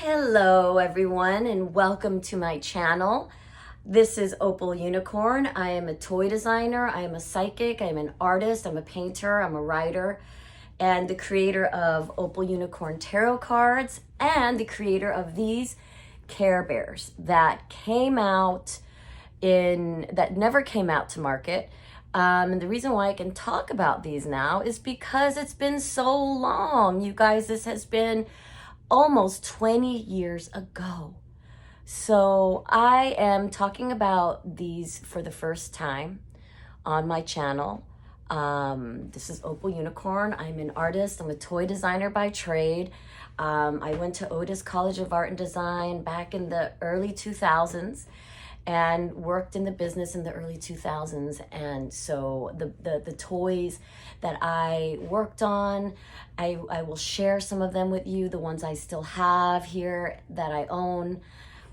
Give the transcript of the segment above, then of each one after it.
Hello everyone and welcome to my channel. This is Opal Unicorn. I am a toy designer, I am a psychic, I'm an artist, I'm a painter, I'm a writer, and the creator of Opal Unicorn tarot cards and the creator of these Care Bears that never came out to market. And the reason why I can talk about these now is because it's been so long. You guys, this has been almost 20 years ago. So I am talking about these for the first time on my channel. This is Opal Unicorn. I'm an artist. I'm a toy designer by trade. I went to Otis College of Art and Design back in the early 2000s and worked in the business in the early 2000s. And so the toys that I worked on, I will share some of them with you, the ones I still have here that I own.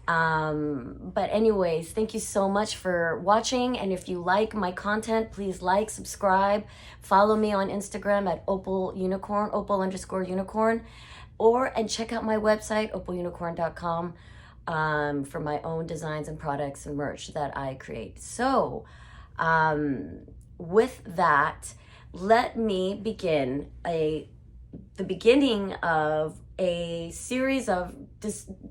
But anyways, thank you so much for watching. And if you like my content, please like, subscribe, follow me on Instagram at Opal Unicorn, Opal_unicorn, and check out my website, opalunicorn.com. For my own designs and products and merch that I create. So with that, let me begin the beginning of a series of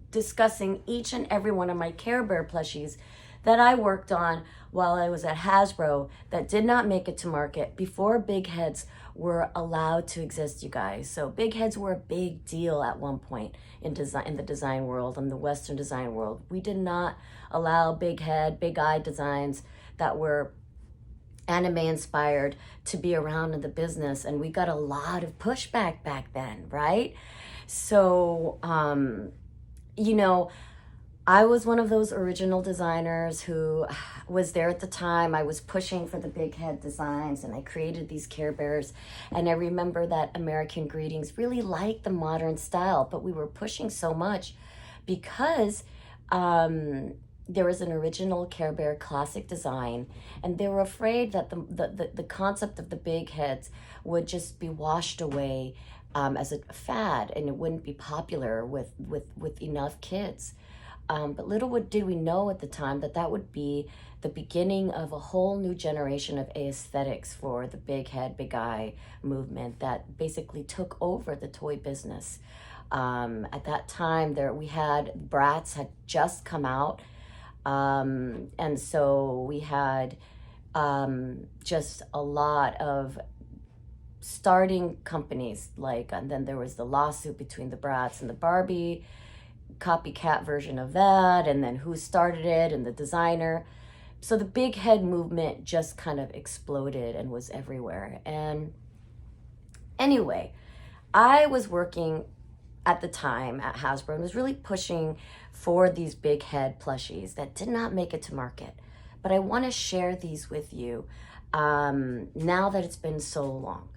discussing each and every one of my Care Bear plushies that I worked on while I was at Hasbro that did not make it to market before big heads were allowed to exist, you guys. So big heads were a big deal at one point in the design world, in the Western design world. We did not allow big head, big eye designs that were anime inspired to be around in the business, and we got a lot of pushback back then, right? So I was one of those original designers who was there at the time. I was pushing for the big head designs and I created these Care Bears. And I remember that American Greetings really liked the modern style, but we were pushing so much because there was an original Care Bear classic design, and they were afraid that the concept of the big heads would just be washed away as a fad, and it wouldn't be popular with enough kids. But little did we know at the time that would be the beginning of a whole new generation of aesthetics for the big head, big eye movement that basically took over the toy business. At that time, Bratz had just come out. And so we had just a lot of starting companies, and then there was the lawsuit between the Bratz and the Barbie copycat version of that, and then who started it and the designer. So the big head movement just kind of exploded and was everywhere. And anyway, I was working at the time at Hasbro and was really pushing for these big head plushies that did not make it to market. But I want to share these with you now that it's been so long.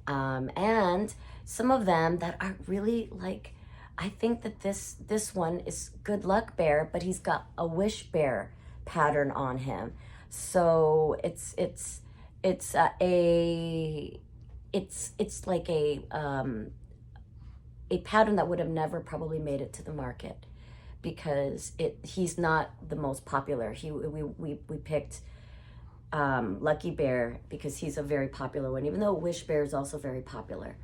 And some of them that are really I think that this one is Good Luck Bear, but he's got a Wish Bear pattern on him. So it's like a pattern that would have never probably made it to the market because he's not the most popular. We picked Lucky Bear because he's a very popular one, even though Wish Bear is also very popular.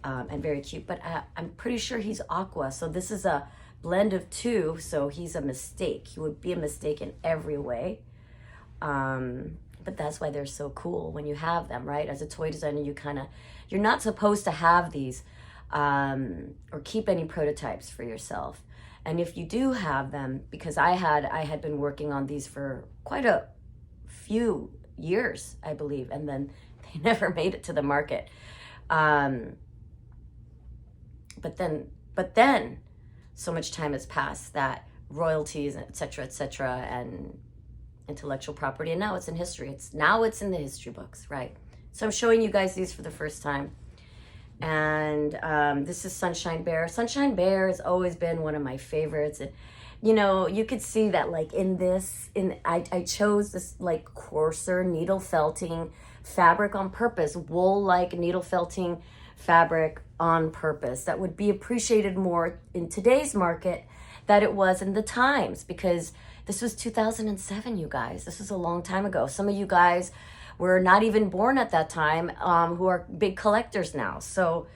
And very cute, but I'm pretty sure he's aqua. So this is a blend of two, so he's a mistake. He would be a mistake in every way. But that's why they're so cool when you have them, right? As a toy designer, you're not supposed to have these or keep any prototypes for yourself. And if you do have them, because I had been working on these for quite a few years, I believe, and then they never made it to the market. But then so much time has passed that royalties, et cetera, and intellectual property, and now it's in history. It's in the history books, right? So I'm showing you guys these for the first time. And this is Sunshine Bear. Sunshine Bear has always been one of my favorites. And, you could see that I chose this coarser needle felting fabric on purpose, wool-like needle felting fabric on purpose, that would be appreciated more in today's market that it was in the times, because this was 2007, you guys. This was a long time ago. Some of you guys were not even born at that time, who are big collectors now. So,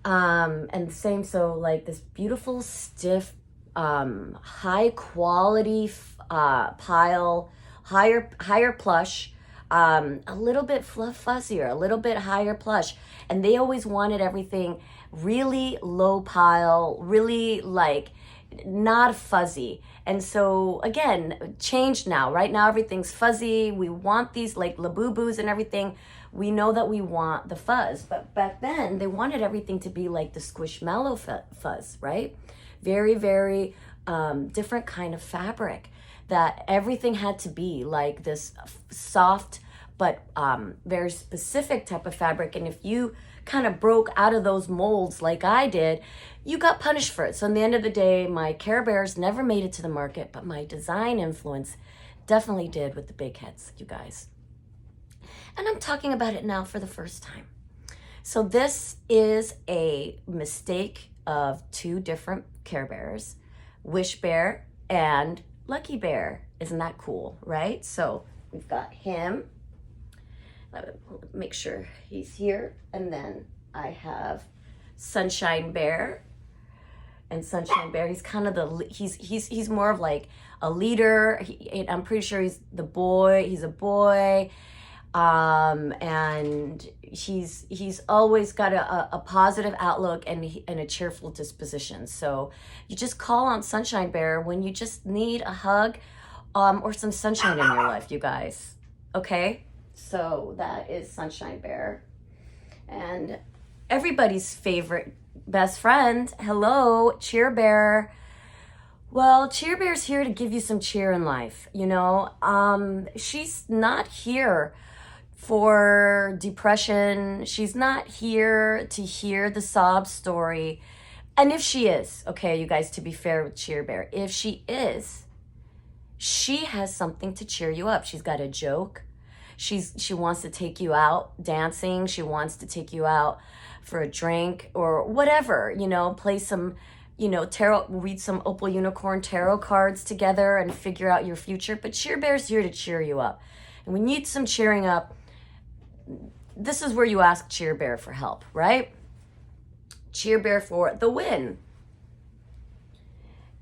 and the same, so like this beautiful, stiff, high quality pile, higher plush, a little bit fuzzier, a little bit higher plush. And they always wanted everything really low pile, really like not fuzzy. And so again, changed now. Right now everything's fuzzy. We want these like Labubus and everything. We know that we want the fuzz, but back then they wanted everything to be like the Squishmallow fuzz, right? Very, very different kind of fabric, that everything had to be like this soft but very specific type of fabric. And if you kind of broke out of those molds like I did, you got punished for it. So in the end of the day, my Care Bears never made it to the market, but my design influence definitely did with the big heads, you guys. And I'm talking about it now for the first time. So this is a mistake of two different Care Bears, Wish Bear and Lucky Bear. Isn't that cool, right? So we've got him. Make sure he's here. And then I have Sunshine Bear. And Sunshine Bear, he's kind of he's more of like a leader. I'm pretty sure he's the boy. He's a boy. And he's always got a positive outlook and a cheerful disposition. So you just call on Sunshine Bear when you just need a hug, or some sunshine in your life, you guys. Okay? So that is Sunshine Bear. And everybody's favorite best friend, hello, Cheer Bear. Well, Cheer Bear's here to give you some cheer in life, you know. She's not here for depression. She's not here to hear the sob story. And if she is, okay, you guys, to be fair with Cheer Bear, if she is, she has something to cheer you up. She's got a joke. She wants to take you out dancing. She wants to take you out for a drink or whatever, you know, play some, you know, tarot, read some Opal Unicorn tarot cards together and figure out your future. But Cheer Bear's here to cheer you up. And when you need some cheering up, this is where you ask Cheer Bear for help, right? Cheer Bear for the win.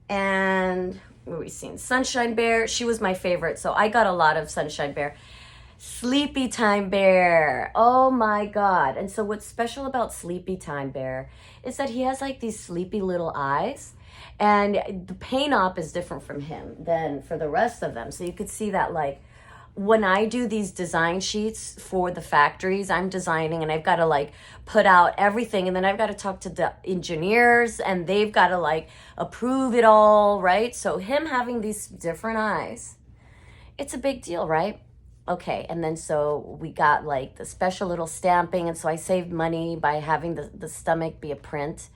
And what are we seeing? Sunshine Bear, she was my favorite. So I got a lot of Sunshine Bear. Sleepy Time Bear. Oh my God. And so what's special about Sleepy Time Bear is that he has like these sleepy little eyes, and the paint op is different from him than for the rest of them. So you could see that, like, when I do these design sheets for the factories I'm designing, and I've got to like put out everything, and then I've got to talk to the engineers and they've got to like approve it all, right? So him having these different eyes, it's a big deal, right? Okay, and then so we got like the special little stamping, and so I saved money by having the stomach be a print,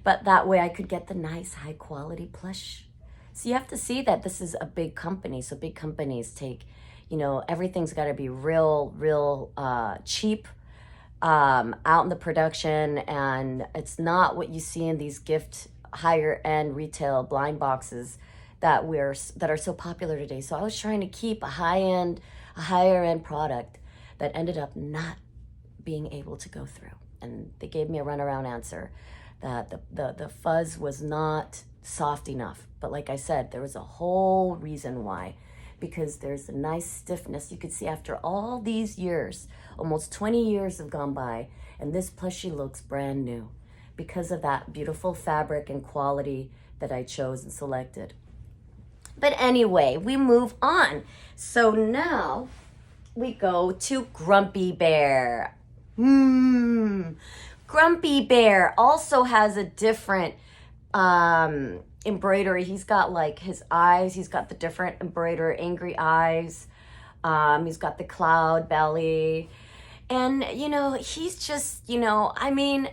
but that way I could get the nice high quality plush. So you have to see that this is a big company. So big companies take, you know, everything's got to be real cheap out in the production, and it's not what you see in these gift higher end retail blind boxes that are so popular today. So I was trying to keep a higher end product that ended up not being able to go through. And they gave me a runaround answer that the fuzz was not soft enough. But like I said, there was a whole reason why, because there's a nice stiffness. You could see after all these years, almost 20 years have gone by, and this plushie looks brand new because of that beautiful fabric and quality that I chose and selected. But anyway, we move on. So now we go to Grumpy Bear. Grumpy Bear also has a different embroidery. He's got like his eyes. He's got the different embroidered angry eyes. He's got the cloud belly. And, you know, he's just, you know, I mean,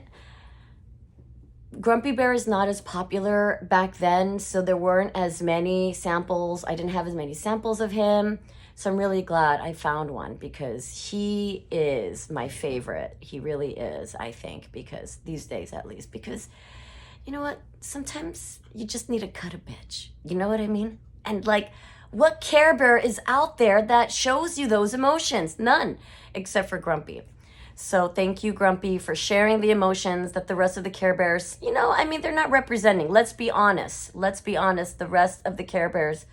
Grumpy Bear is not as popular back then, so there weren't as many samples. I didn't have as many samples of him. So I'm really glad I found one because he is my favorite. He really is, I think, because these days at least, because you know what? Sometimes you just need to cut a bitch. You know what I mean? And like, what Care Bear is out there that shows you those emotions? None, except for Grumpy. So thank you, Grumpy, for sharing the emotions that the rest of the Care Bears, you know, I mean, they're not representing. Let's be honest. Let's be honest. The rest of the Care Bears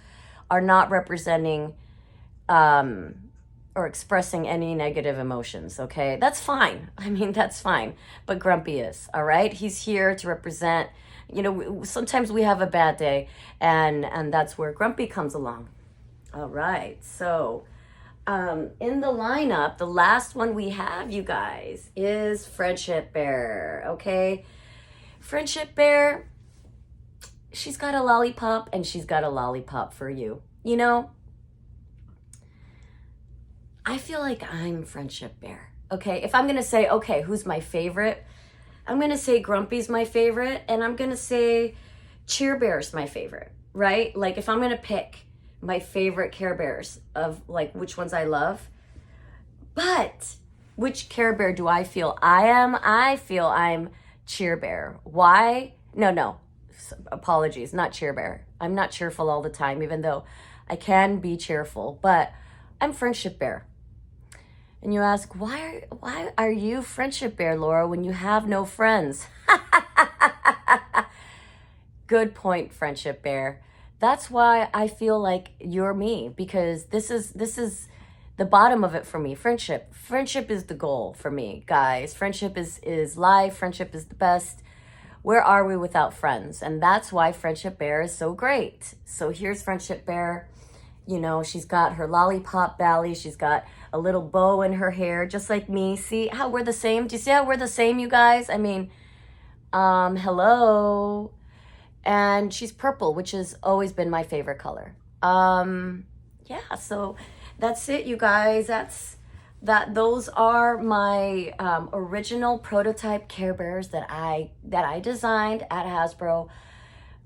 are not representing or expressing any negative emotions, okay? That's fine. I mean, that's fine. But Grumpy is, all right? He's here to represent, you know, sometimes we have a bad day, and that's where Grumpy comes along. All right, so in the lineup, the last one we have, you guys, is Friendship Bear, okay? Friendship Bear, she's got a lollipop, and she's got a lollipop for you. You know, I feel like I'm Friendship Bear, okay? If I'm gonna say, okay, who's my favorite? I'm gonna say Grumpy's my favorite, and I'm gonna say Cheer Bear's my favorite, right? Like if I'm gonna pick my favorite Care Bears of like which ones I love, but which Care Bear do I feel I am? I feel I'm Cheer Bear. Why? No, apologies, not Cheer Bear. I'm not cheerful all the time, even though I can be cheerful, but I'm Friendship Bear. And you ask, why are you Friendship Bear, Laura, when you have no friends? Good point, Friendship Bear. That's why I feel like you're me, because this is the bottom of it for me. Friendship is the goal for me, guys. Friendship is life. Friendship is the best. Where are we without friends? And that's why Friendship Bear is so great. So here's Friendship Bear. You know, she's got her lollipop belly. She's got a little bow in her hair, just like me. See how we're the same? Do you see how we're the same, you guys? I mean, hello. And she's purple, which has always been my favorite color. Yeah, so that's it, you guys. Those are my original prototype Care Bears that I designed at Hasbro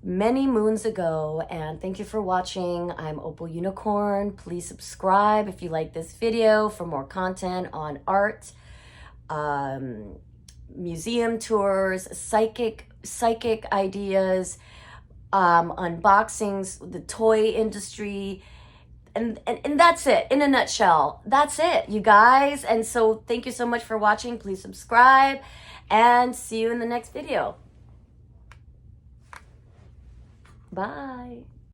many moons ago. And thank you for watching. I'm Opal Unicorn. Please subscribe if you like this video for more content on art, museum tours, psychic ideas, unboxings, the toy industry, and that's it in a nutshell. That's it, you guys. And so thank you so much for watching. Please subscribe and see you in the next video. Bye.